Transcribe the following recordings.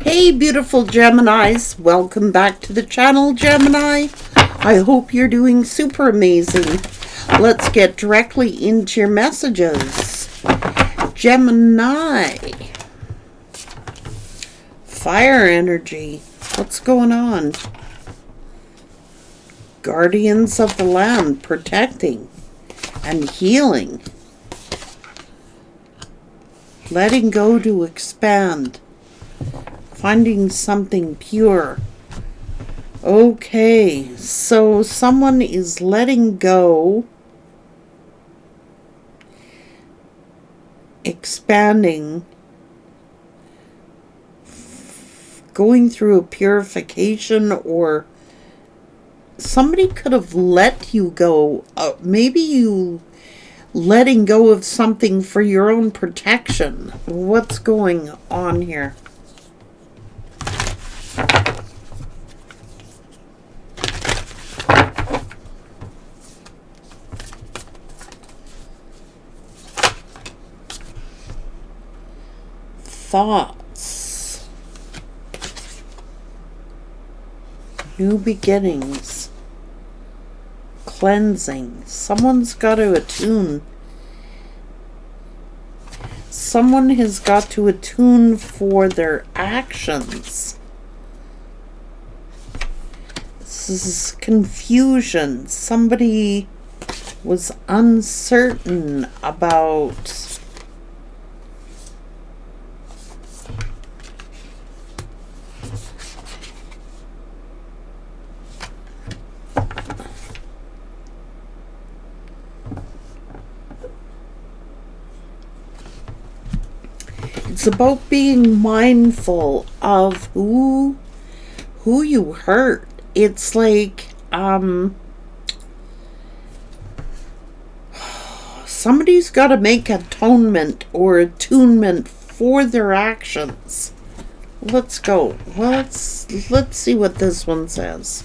Hey beautiful Geminis, welcome back to the channel, Gemini. I hope you're doing super amazing. Let's get directly into your messages. Gemini. Fire energy. What's going on? Guardians of the land, protecting and healing. Letting go to expand. Finding something pure. Okay, so someone is letting go, expanding, going through a purification, or somebody could have let you go. Maybe you letting go of something for your own protection. What's going on here? Thoughts, new beginnings, cleansing. Someone's got to attune. Someone has got to attune for their actions. This is confusion. Somebody was uncertain about it's about being mindful of who you hurt. It's like somebody's got to make atonement or attunement for their actions. Let's go. Well, let's see what this one says.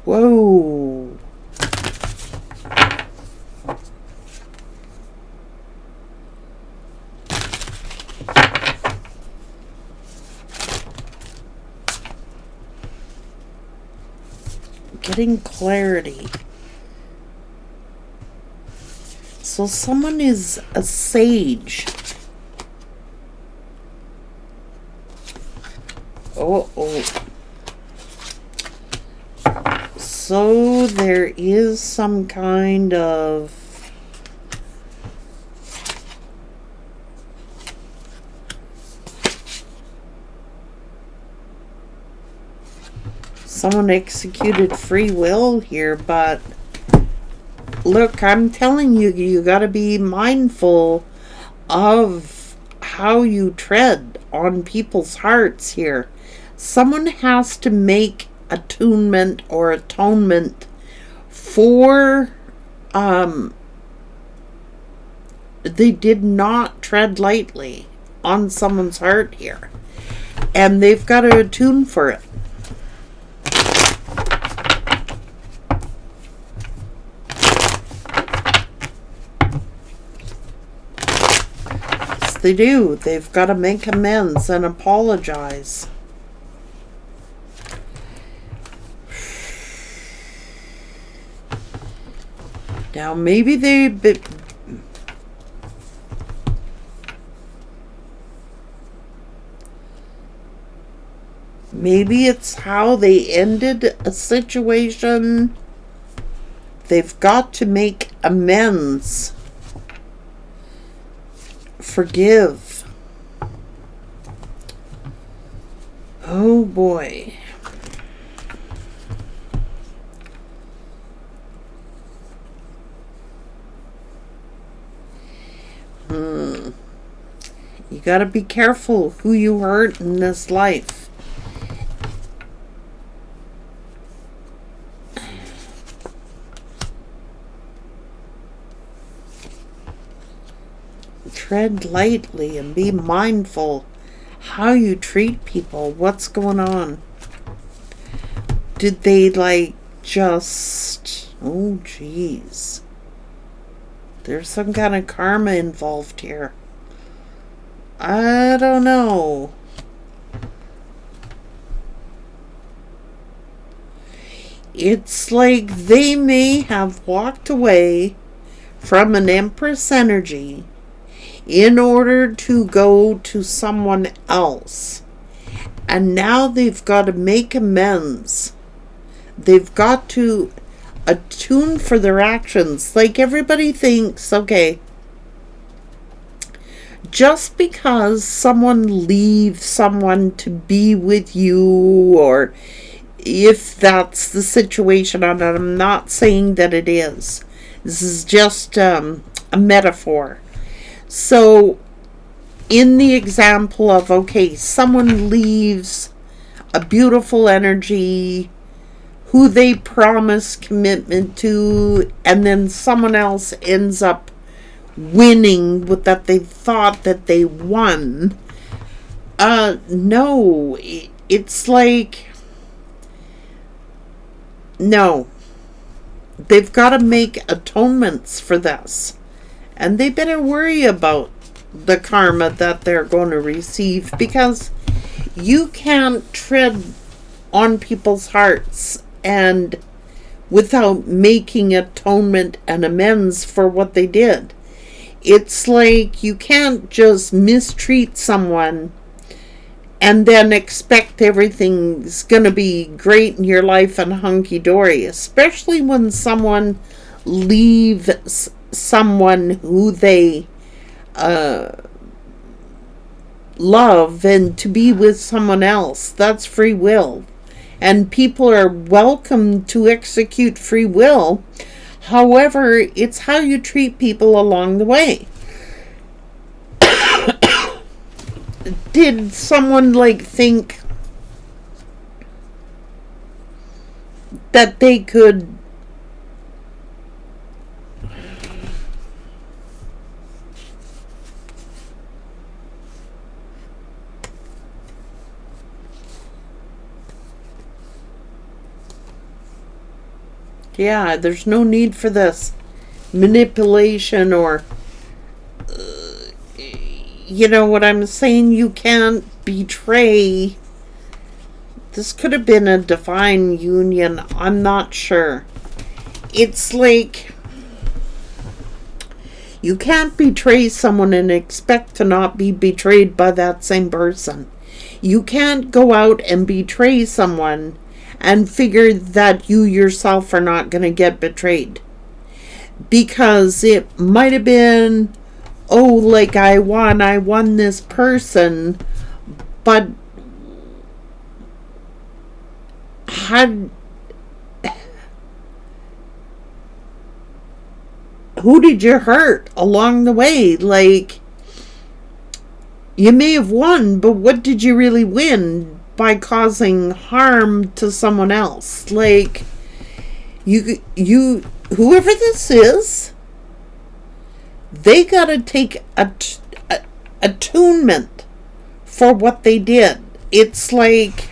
Whoa. Getting clarity. So someone is a sage. Oh. So there is some kind of someone executed free will here, but look, I'm telling you, you got to be mindful of how you tread on people's hearts here. Someone has to make attunement or atonement for they did not tread lightly on someone's heart here, and they've got to attune for it. They do. They've got to make amends and apologize. Now, maybe maybe it's how they ended a situation. They've got to make amends. Forgive. Oh boy. You got to be careful who you hurt in this life. Tread lightly and be mindful how you treat people. What's going on? Did they just... Oh, geez. There's some kind of karma involved here. I don't know. It's like they may have walked away from an Empress energy in order to go to someone else. And now they've got to make amends. They've got to attune for their actions. Like everybody thinks, okay, just because someone leaves someone to be with you, or if that's the situation, and I'm not saying that it is. This is just a metaphor. So, in the example of, okay, someone leaves a beautiful energy who they promise commitment to, and then someone else ends up winning with that they thought that they won. No, it's like, no, they've got to make atonements for this, and they better worry about the karma that they're going to receive, because you can't tread on people's hearts and without making atonement and amends for what they did. It's like you can't just mistreat someone and then expect everything's gonna be great in your life and hunky-dory, especially when someone leaves someone who they love and to be with someone else. That's free will, and people are welcome to execute free will. However, it's how you treat people along the way. Did someone think that they could yeah, there's no need for this manipulation or you know what I'm saying? You can't betray. This could have been a divine union. I'm not sure. It's like you can't betray someone and expect to not be betrayed by that same person. You can't go out and betray someone and figure that you yourself are not going to get betrayed. Because it might have been, oh, like I won this person, but who did you hurt along the way? Like, you may have won, but what did you really win by causing harm to someone else? Like, you whoever this is, they gotta take attunement for what they did. It's like,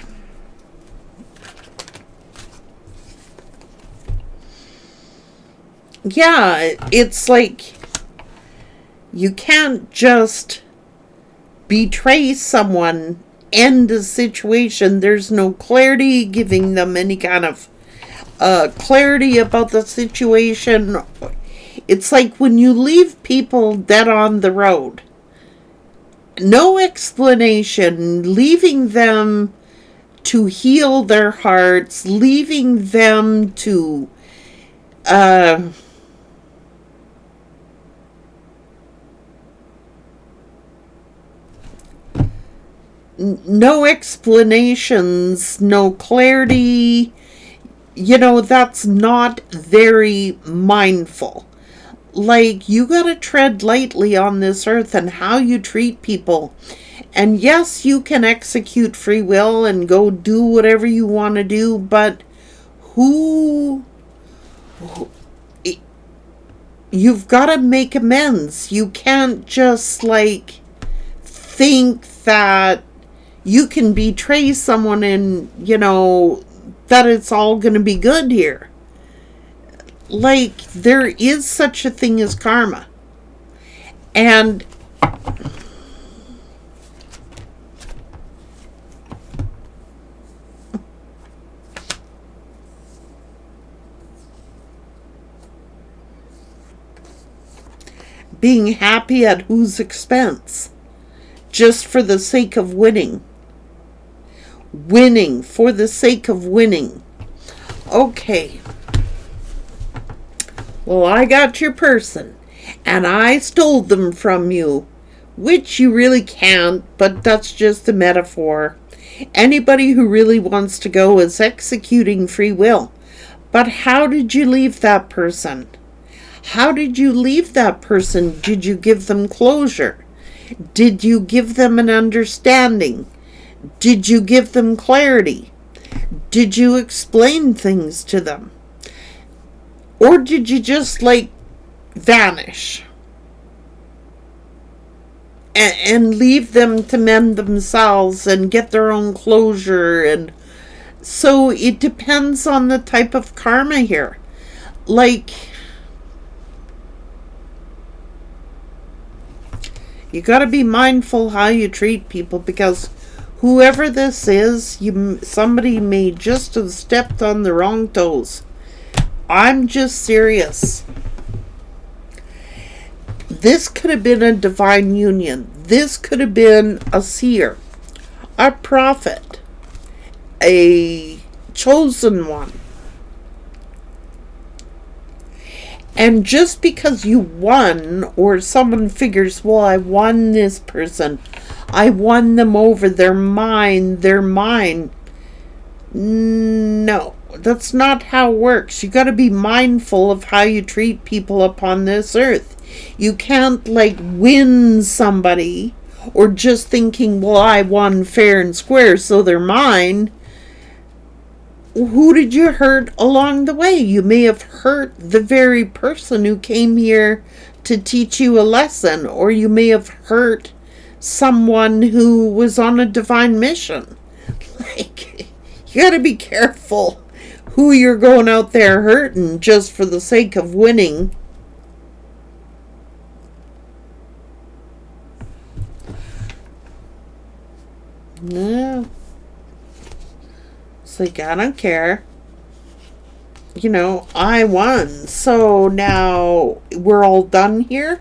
yeah, it's like you can't just betray someone, end a situation. There's no clarity, giving them any kind of clarity about the situation. It's like when you leave people dead on the road, no explanation, leaving them to heal their hearts, leaving them to no explanations, no clarity. You know, that's not very mindful. Like, you gotta tread lightly on this earth and how you treat people. And yes, you can execute free will and go do whatever you want to do, but you've got to make amends. You can't just think that you can betray someone and, that it's all going to be good here. Like, there is such a thing as karma. And being happy at whose expense? Just for the sake of winning. Winning for the sake of winning. Okay. Well, I got your person, and I stole them from you, which you really can't, but that's just a metaphor. Anybody who really wants to go is executing free will. But how did you leave that person? How did you leave that person? Did you give them closure? Did you give them an understanding? Did you give them clarity? Did you explain things to them? Or did you just vanish? And leave them to mend themselves and get their own closure. And so it depends on the type of karma here. You got to be mindful how you treat people, because whoever this is, somebody may just have stepped on the wrong toes. I'm just serious. This could have been a divine union. This could have been a seer, a prophet, a chosen one. And just because you won, or someone figures, well, I won this person, I won them over, they're mine. No, that's not how it works. You got to be mindful of how you treat people upon this earth. You can't win somebody, or just thinking, well, I won fair and square, so they're mine. Who did you hurt along the way? You may have hurt the very person who came here to teach you a lesson, or you may have hurt someone who was on a divine mission. You got to be careful who you're going out there hurting just for the sake of winning. No. It's I don't care. I won. So now we're all done here?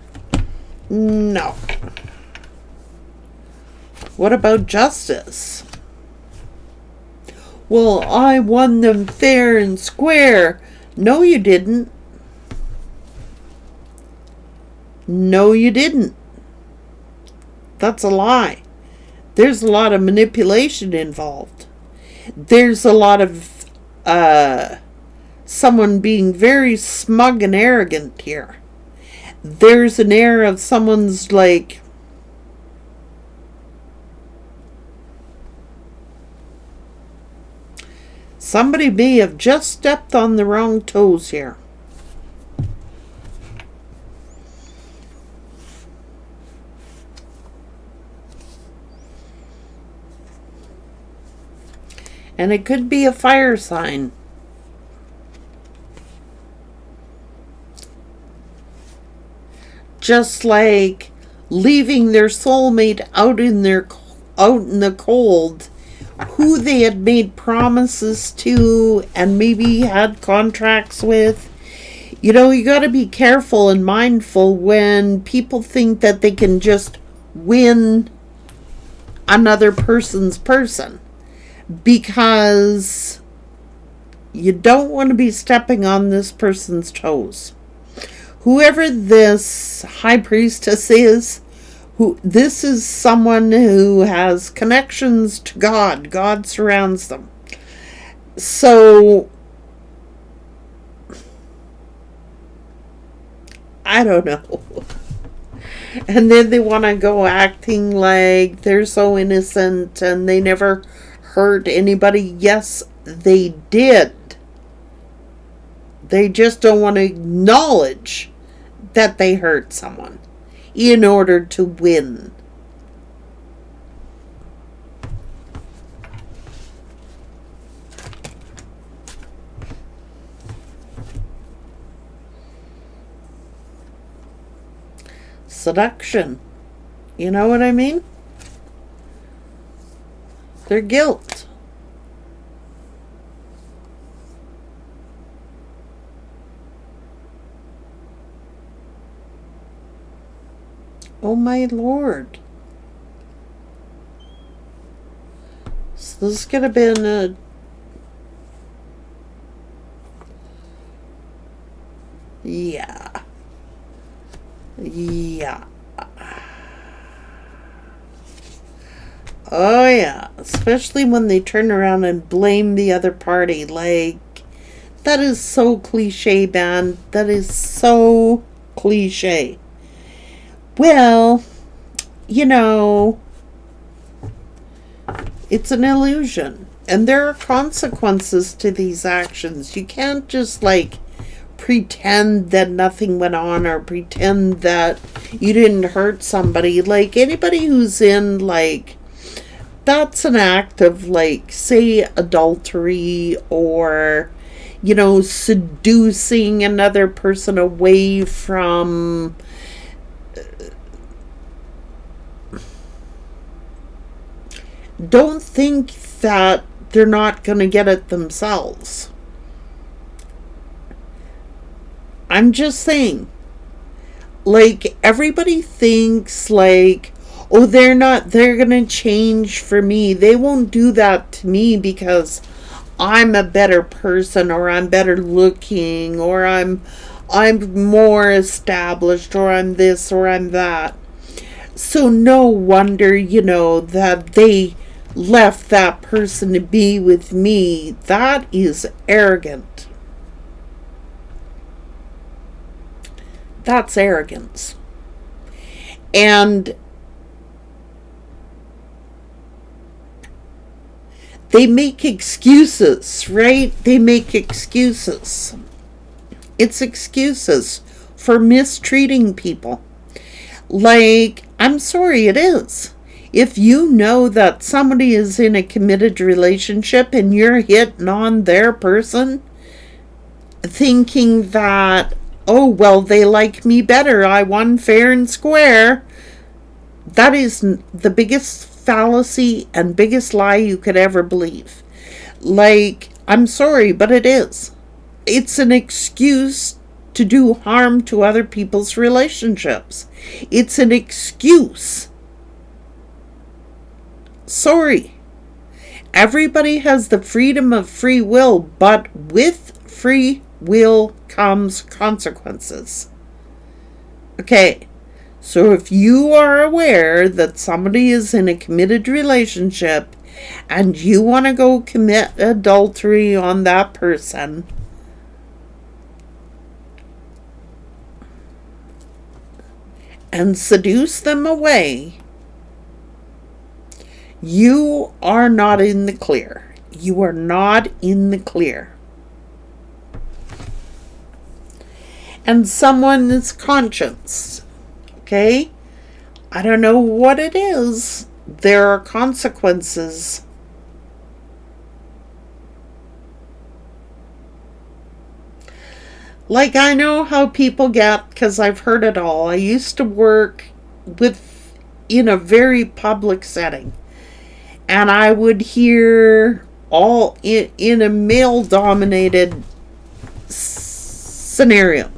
No. What about justice? Well, I won them fair and square. No, you didn't. No, you didn't. That's a lie. There's a lot of manipulation involved. There's a lot of someone being very smug and arrogant here. There's an air of someone's somebody may have just stepped on the wrong toes here. And it could be a fire sign. Just leaving their soulmate out in the cold, who they had made promises to and maybe had contracts with. You got to be careful and mindful when people think that they can just win another person's person. Because you don't want to be stepping on this person's toes. Whoever this high priestess is, this is someone who has connections to God. God surrounds them. So, I don't know. And then they want to go acting like they're so innocent and they never hurt anybody. Yes, they did. They just don't want to acknowledge that they hurt someone in order to win. Seduction. You know what I mean? Their guilt. Oh my lord. So this could have been a... Yeah. Yeah. Oh yeah. Especially when they turn around and blame the other party. Like, that is so cliche, man. That is so cliche. Well, you know, it's an illusion. And there are consequences to these actions. You can't just, like, pretend that nothing went on or pretend that you didn't hurt somebody. Like, anybody who's in, like, that's an act of, like, say, adultery or, you know, seducing another person away from... Don't think that they're not going to get it themselves. I'm just saying. Like, everybody thinks, like, oh, they're going to change for me. They won't do that to me because I'm a better person, or I'm better looking, or I'm more established, or I'm this, or I'm that. So no wonder, you know, that they left that person to be with me. That is arrogant. That's arrogance. And they make excuses, right? They make excuses. It's excuses for mistreating people. Like, I'm sorry, it is. If you know that somebody is in a committed relationship and you're hitting on their person, thinking that, oh, well, they like me better, I won fair and square, that is the biggest fallacy and biggest lie you could ever believe. Like, I'm sorry, but it is. It's an excuse to do harm to other people's relationships. It's an excuse. Sorry. Everybody has the freedom of free will, but with free will comes consequences. Okay, so if you are aware that somebody is in a committed relationship and you want to go commit adultery on that person, and seduce them away, you are not in the clear. You are not in the clear. And someone's conscience, okay? I don't know what it is. There are consequences. Like, I know how people get, because I've heard it all. I used to work in a very public setting. And I would hear all in a male-dominated scenario.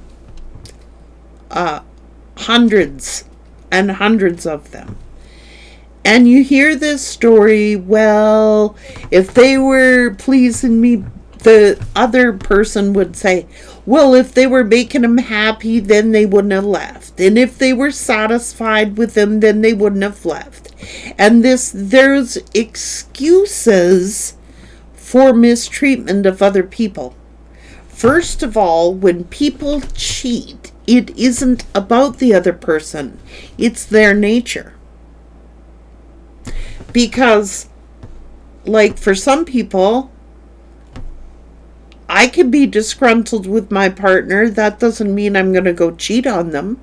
Hundreds and hundreds of them. And you hear this story, well, if they were pleasing me, the other person would say, well, if they were making them happy, then they wouldn't have left. And if they were satisfied with them, then they wouldn't have left. And there's excuses for mistreatment of other people. First of all, when people cheat, it isn't about the other person. It's their nature. Because, like, for some people, I could be disgruntled with my partner. That doesn't mean I'm going to go cheat on them.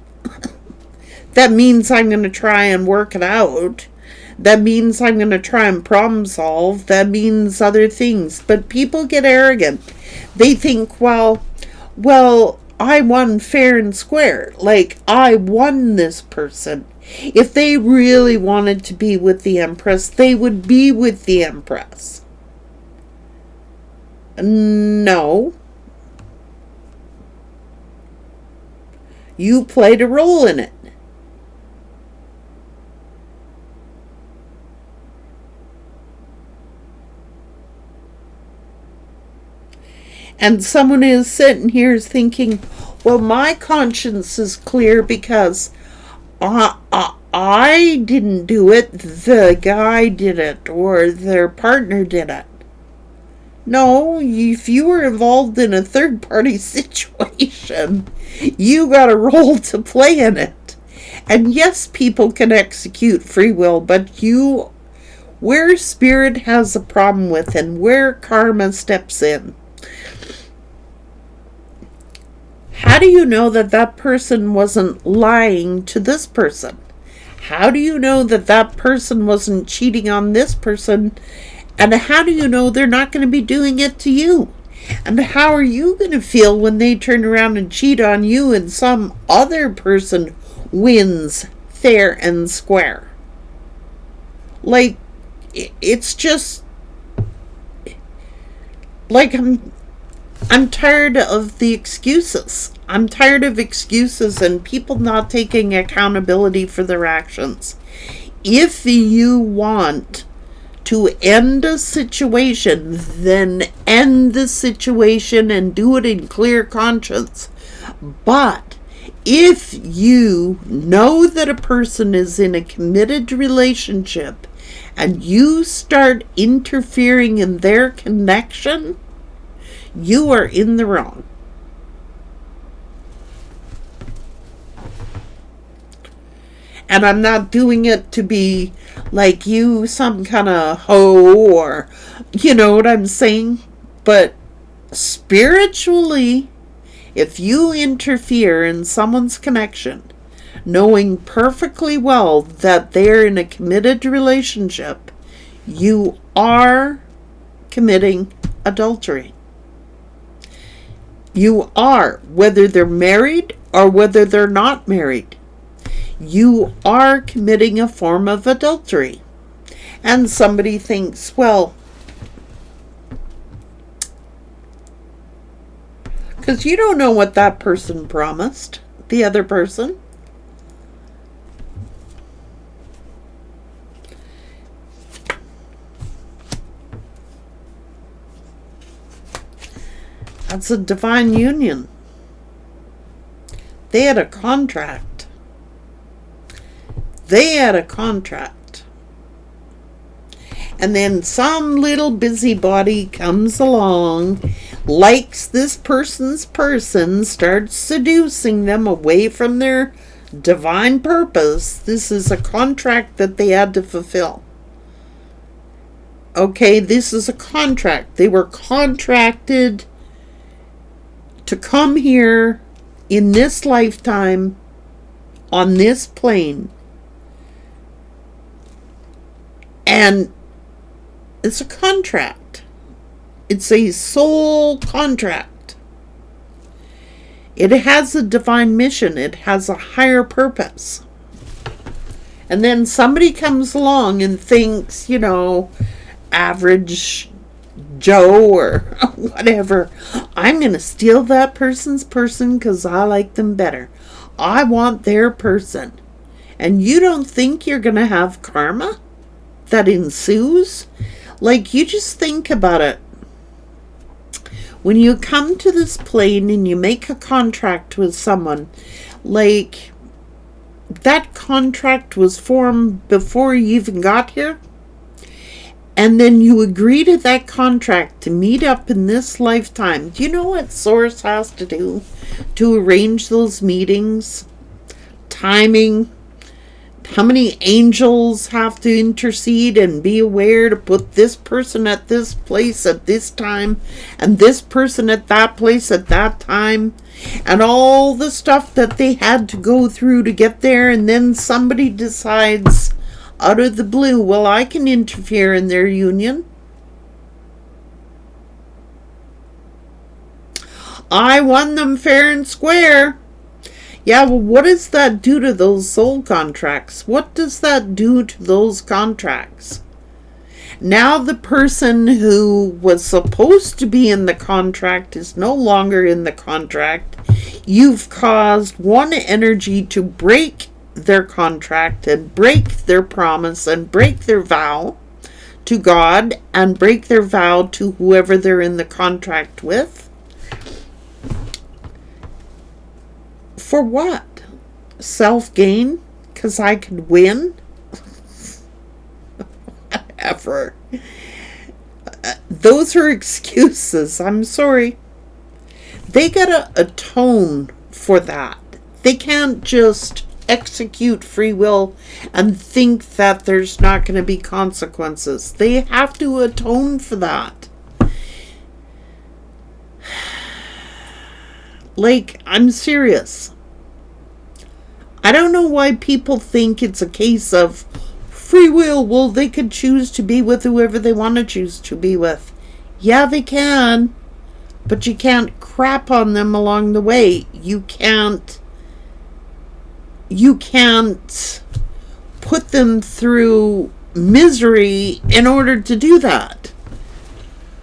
That means I'm going to try and work it out. That means I'm going to try and problem solve. That means other things. But people get arrogant. They think, well, I won fair and square. Like, I won this person. If they really wanted to be with the Empress, they would be with the Empress. No. You played a role in it. And someone is sitting here thinking, well, my conscience is clear because I didn't do it, the guy did it, or their partner did it. No, if you were involved in a third-party situation, you got a role to play in it. And yes, people can execute free will, but where spirit has a problem with and where karma steps in, how do you know that that person wasn't lying to this person? How do you know that that person wasn't cheating on this person? And how do you know they're not going to be doing it to you? And how are you going to feel when they turn around and cheat on you and some other person wins fair and square? Like, it's just like I'm tired of the excuses. I'm tired of excuses and people not taking accountability for their actions. If you want to end a situation, then end the situation and do it in clear conscience. But if you know that a person is in a committed relationship and you start interfering in their connection, you are in the wrong. And I'm not doing it to be like you some kind of hoe, or you know what I'm saying. But spiritually, if you interfere in someone's connection, knowing perfectly well that they're in a committed relationship, you are committing adultery. You are, whether they're married or whether they're not married. You are committing a form of adultery. And somebody thinks, well, because you don't know what that person promised, the other person. That's a divine union. They had a contract. They had a contract. And then some little busybody comes along, likes this person's person, starts seducing them away from their divine purpose. This is a contract that they had to fulfill. Okay, this is a contract. They were contracted to come here in this lifetime on this plane. And it's a contract. It's a soul contract. It has a divine mission. It has a higher purpose. And then somebody comes along and thinks, you know, average Joe or whatever, I'm going to steal that person's person because I like them better. I want their person. And you don't think you're going to have karma that ensues? Like, you just think about it. When you come to this plane and you make a contract with someone, like, that contract was formed before you even got here. And then you agree to that contract to meet up in this lifetime. Do you know what Source has to do to arrange those meetings? Timing. How many angels have to intercede and be aware to put this person at this place at this time and this person at that place at that time, and all the stuff that they had to go through to get there. And then somebody decides out of the blue, well, I can interfere in their union. I won them fair and square. Yeah, well, what does that do to those soul contracts? What does that do to those contracts? Now the person who was supposed to be in the contract is no longer in the contract. You've caused one energy to break their contract and break their promise and break their vow to God and break their vow to whoever they're in the contract with. For what? Self-gain? Because I could win? Whatever. Those are excuses. I'm sorry. They gotta atone for that. They can't just execute free will and think that there's not going to be consequences. They have to atone for that. Like, I'm serious. I don't know why people think it's a case of free will. Well, they could choose to be with whoever they want to choose to be with. Yeah, they can. But you can't crap on them along the way. You can't put them through misery in order to do that.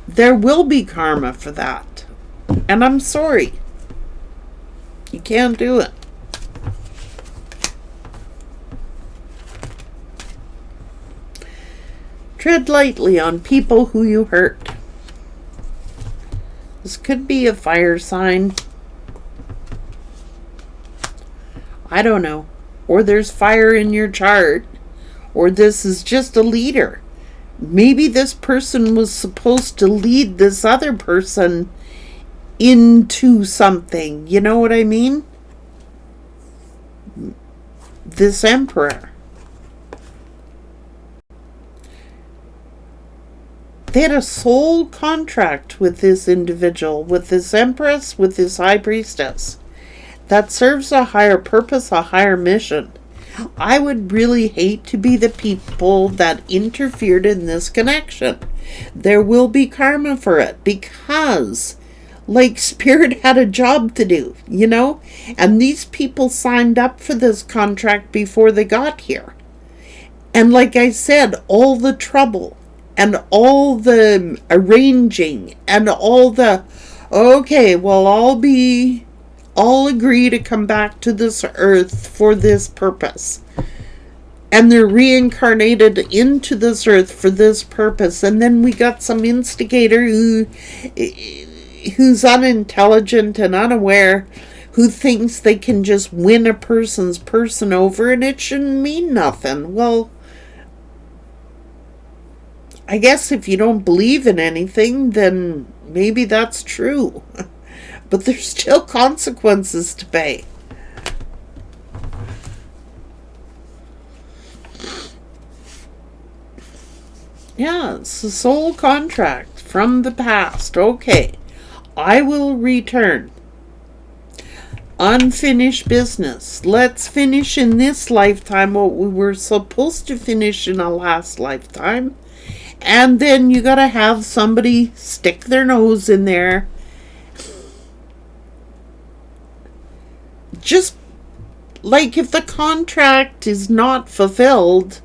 There will be karma for that. And I'm sorry. You can't do it. Tread lightly on people who you hurt. This could be a fire sign. I don't know. Or there's fire in your chart. Or this is just a leader. Maybe this person was supposed to lead this other person into something. You know what I mean? This emperor. They had a soul contract with this individual, with this empress, with this high priestess, that serves a higher purpose, a higher mission. I would really hate to be the people that interfered in this connection. There will be karma for it, because, like, Spirit had a job to do, you know? And these people signed up for this contract before they got here. And like I said, all the trouble, and all the arranging, and all the, okay, well, I'll agree to come back to this earth for this purpose. And they're reincarnated into this earth for this purpose. And then we got some instigator who's unintelligent and unaware, who thinks they can just win a person's person over and it shouldn't mean nothing. Well, I guess if you don't believe in anything, then maybe that's true. But there's still consequences to pay. Yeah, it's a soul contract from the past. Okay, I will return. Unfinished business. Let's finish in this lifetime what we were supposed to finish in a last lifetime. And then you gotta have somebody stick their nose in there. Just like if the contract is not fulfilled,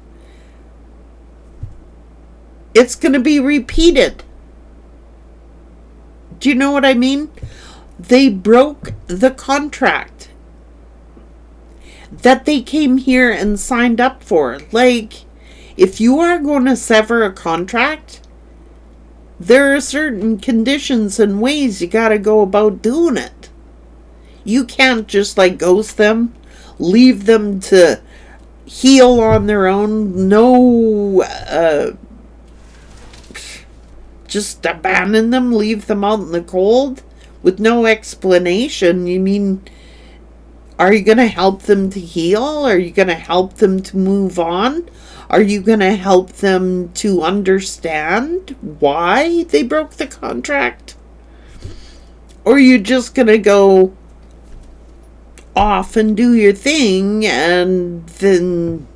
it's gonna be repeated. Do you know what I mean? They broke the contract that they came here and signed up for. Like, if you are going to sever a contract, there are certain conditions and ways you got to go about doing it. You can't just like ghost them, leave them to heal on their own. No, just abandon them, leave them out in the cold with no explanation. You mean, are you going to help them to heal? Are you going to help them to move on? Are you going to help them to understand why they broke the contract? Or are you just going to go off and do your thing, and then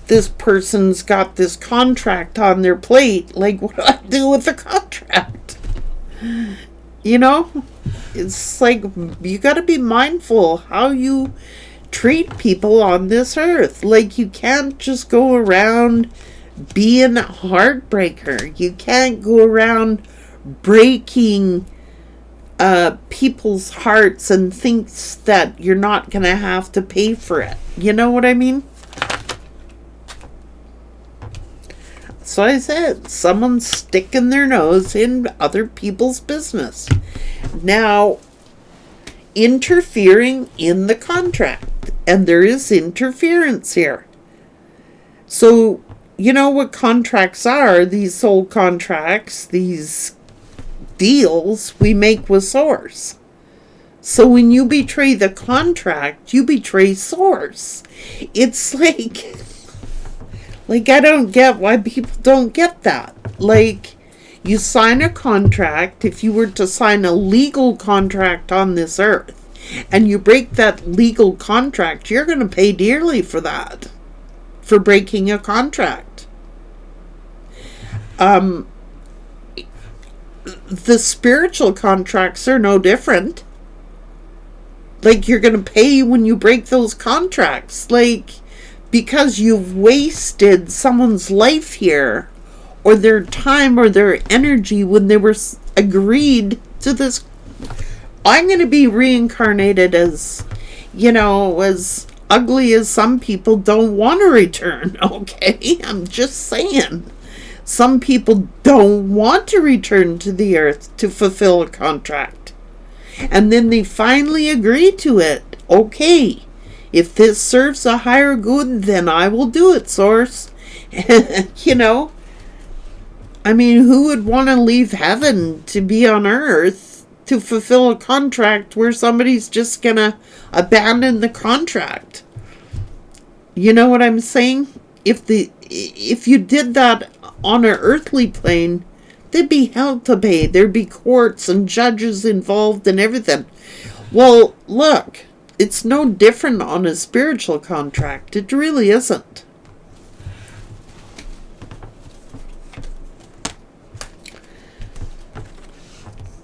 this person's got this contract on their plate? Like, what do I do with the contract? You know? It's like, you got to be mindful how you treat people on this earth. Like, you can't just go around being a heartbreaker. You can't go around breaking people's hearts and thinks that you're not going to have to pay for it. You know what I mean? So I said, someone's sticking their nose in other people's business. Now, interfering in the contract. And there is interference here. So, you know what contracts are? These soul contracts, these deals we make with Source. So when you betray the contract, you betray Source. It's like I don't get why people don't get that. Like, you sign a contract, if you were to sign a legal contract on this earth, and you break that legal contract, you're going to pay dearly for that, for breaking a contract. The spiritual contracts are no different. Like, you're going to pay when you break those contracts. Like, because you've wasted someone's life here, or their time or their energy when they were agreed to this. I'm going to be reincarnated as, as ugly as some people don't want to return, okay? I'm just saying. Some people don't want to return to the earth to fulfill a contract. And then they finally agree to it. Okay, if this serves a higher good, then I will do it, Source. I mean, who would want to leave heaven to be on earth to fulfill a contract where somebody's just going to abandon the contract? You know what I'm saying? If you did that on an earthly plane, there'd be hell to pay. There'd be courts and judges involved and everything. Well, look, it's no different on a spiritual contract. It really isn't.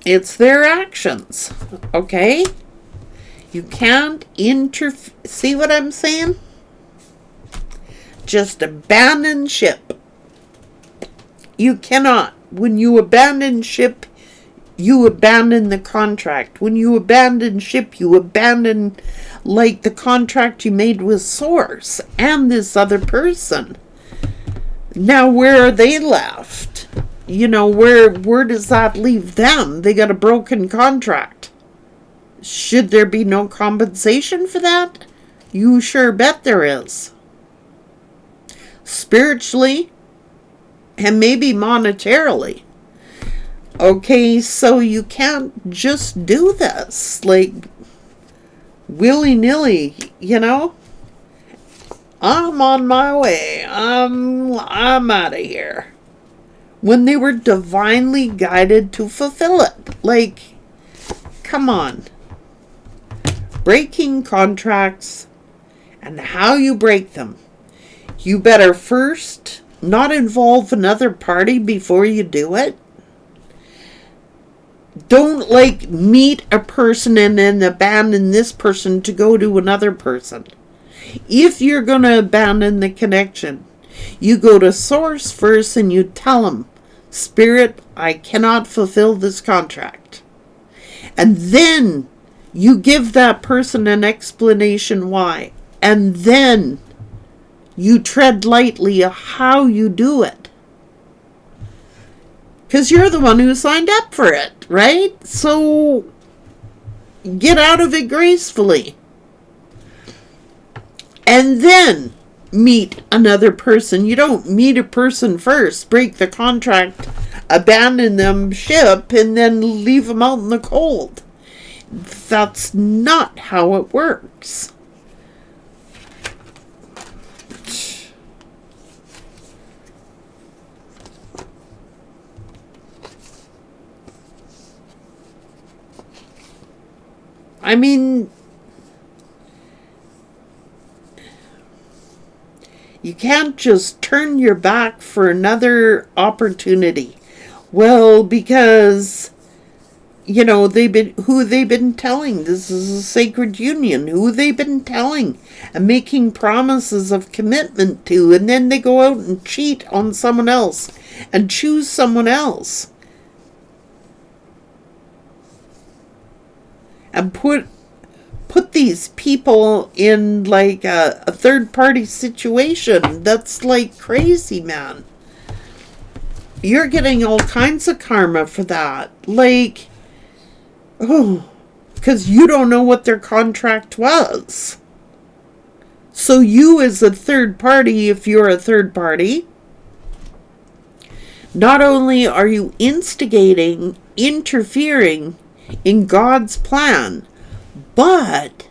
It's their actions, okay? You can't see what I'm saying? Just abandon ship. You cannot. When you abandon ship, you abandon the contract. When you abandon ship, you abandon, like, the contract you made with Source and this other person. Now, where are they left? Where does that leave them? They got a broken contract. Should there be no compensation for that? You sure bet there is. Spiritually, and maybe monetarily. Okay, so you can't just do this, like, willy-nilly, I'm on my way. I'm out of here. When they were divinely guided to fulfill it. Like, come on. Breaking contracts and how you break them. You better first not involve another party before you do it. Don't, meet a person and then abandon this person to go to another person. If you're going to abandon the connection, you go to Source first and you tell him, Spirit, I cannot fulfill this contract. And then you give that person an explanation why. And then you tread lightly how you do it. Because you're the one who signed up for it, right? So get out of it gracefully. And then meet another person. You don't meet a person first, break the contract, abandon them ship, and then leave them out in the cold. That's not how it works. I mean, you can't just turn your back for another opportunity. Well, because, who they've been telling. This is a sacred union. Who they've been telling and making promises of commitment to. And then they go out and cheat on someone else and choose someone else. And put these people in a third party situation. That's like crazy, man. you're getting all kinds of karma for that. Like, oh, because you don't know what their contract was. So you as a third party, if you're a third party, not only are you instigating, interfering in God's plan, but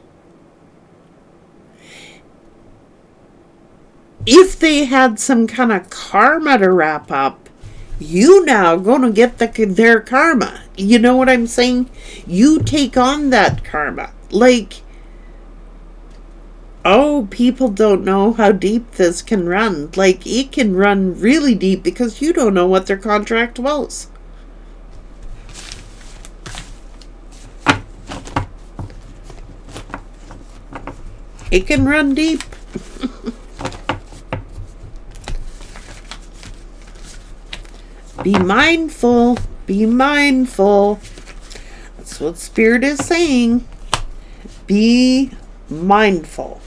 if they had some kind of karma to wrap up, you now gonna get their karma. You know what I'm saying? You take on that karma. Like, oh, people don't know how deep this can run. Like, it can run really deep because you don't know what their contract was. It can run deep. Be mindful. Be mindful. That's what Spirit is saying. Be mindful.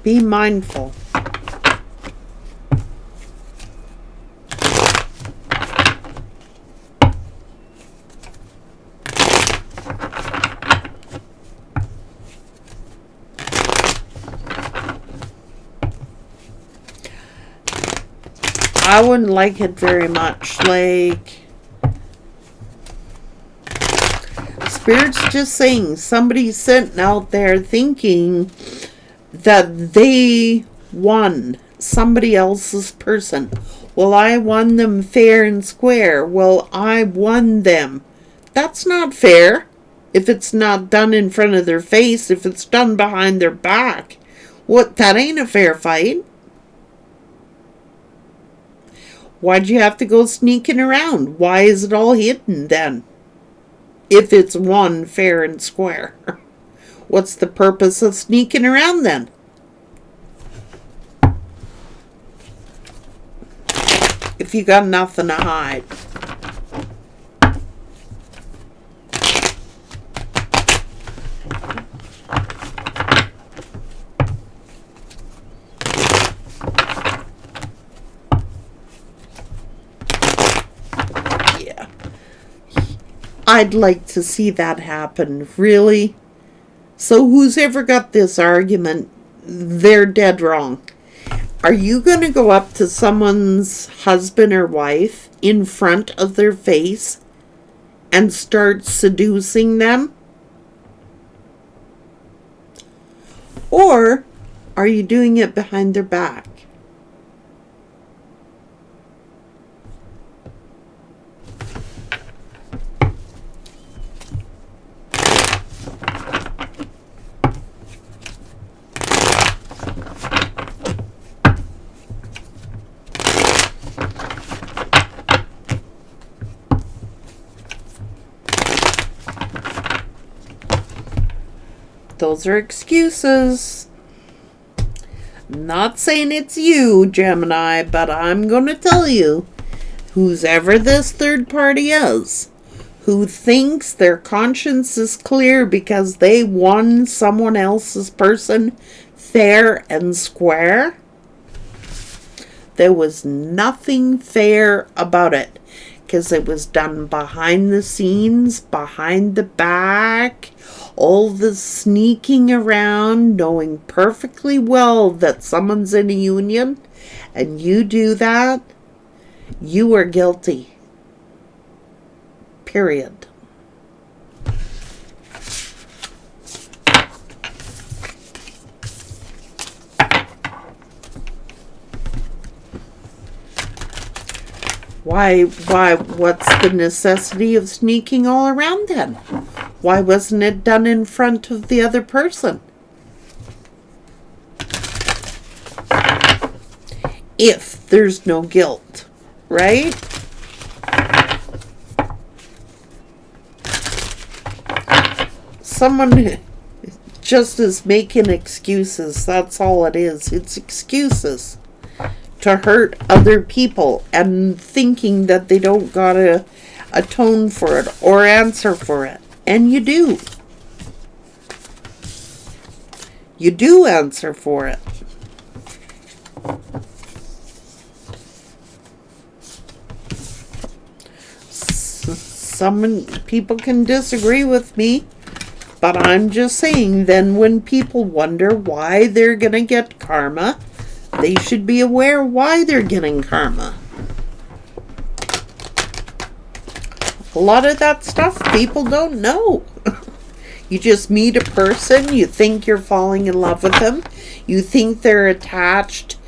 Be mindful. I wouldn't like it very much. Like, Spirit's just saying somebody's sitting out there thinking that they won somebody else's person. Well, I won them fair and square. Well, I won them. That's not fair. If it's not done in front of their face, if it's done behind their back, that ain't a fair fight. Why'd you have to go sneaking around? Why is it all hidden then? If it's won fair and square. What's the purpose of sneaking around then? If you got nothing to hide. Yeah. I'd like to see that happen, really. So who's ever got this argument, they're dead wrong. Are you going to go up to someone's husband or wife in front of their face and start seducing them? Or are you doing it behind their back? Those are excuses. Not saying it's you, Gemini, but I'm going to tell you, who's ever this third party is, who thinks their conscience is clear because they won someone else's person fair and square, there was nothing fair about it because it was done behind the scenes, behind the back. All the sneaking around, knowing perfectly well that someone's in a union, and you do that, you are guilty. Period. Why, what's the necessity of sneaking all around then? Why wasn't it done in front of the other person? If there's no guilt, right? Someone just is making excuses. That's all it is. It's excuses. to hurt other people and thinking that they don't gotta atone for it or answer for it. And you do. You do answer for it. Some people can disagree with me, but I'm just saying, then when people wonder why they're gonna get karma, they should be aware why they're getting karma. A lot of that stuff people don't know. You just meet a person, you think you're falling in love with them, you think they're attached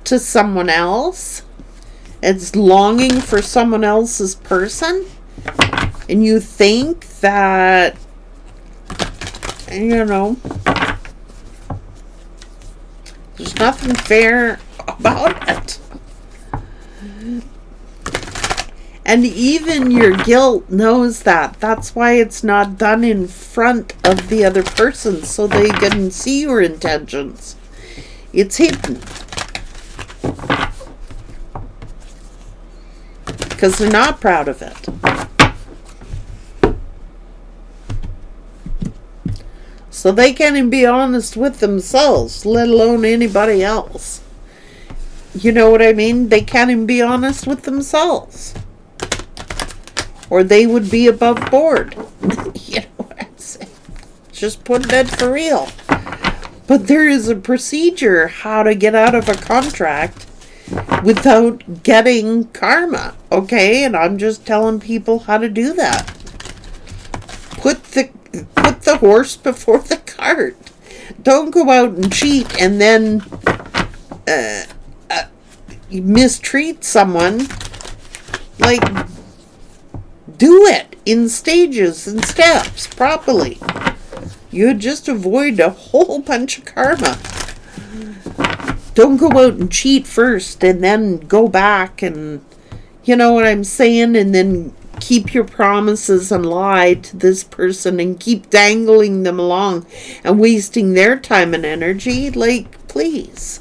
to someone else, it's longing for someone else's person, and you think that, you know, there's nothing fair about it. And even your guilt knows that. That's why it's not done in front of the other person so they can see your intentions. It's hidden. Because they're not proud of it. So they can't even be honest with themselves, let alone anybody else. You know what I mean? They can't even be honest with themselves. Or they would be above board. You know what I'm saying? Just putting it for real. But there is a procedure how to get out of a contract without getting karma. Okay? And I'm just telling people how to do that. Put the horse before the cart. Don't go out and cheat and then mistreat someone. Like, do it in stages and steps properly. You just avoid a whole bunch of karma. Don't go out and cheat first and then go back and, you know what I'm saying, and then keep your promises and lie to this person and keep dangling them along and wasting their time and energy. Like, please.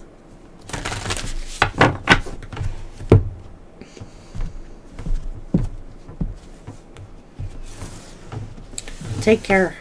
Take care.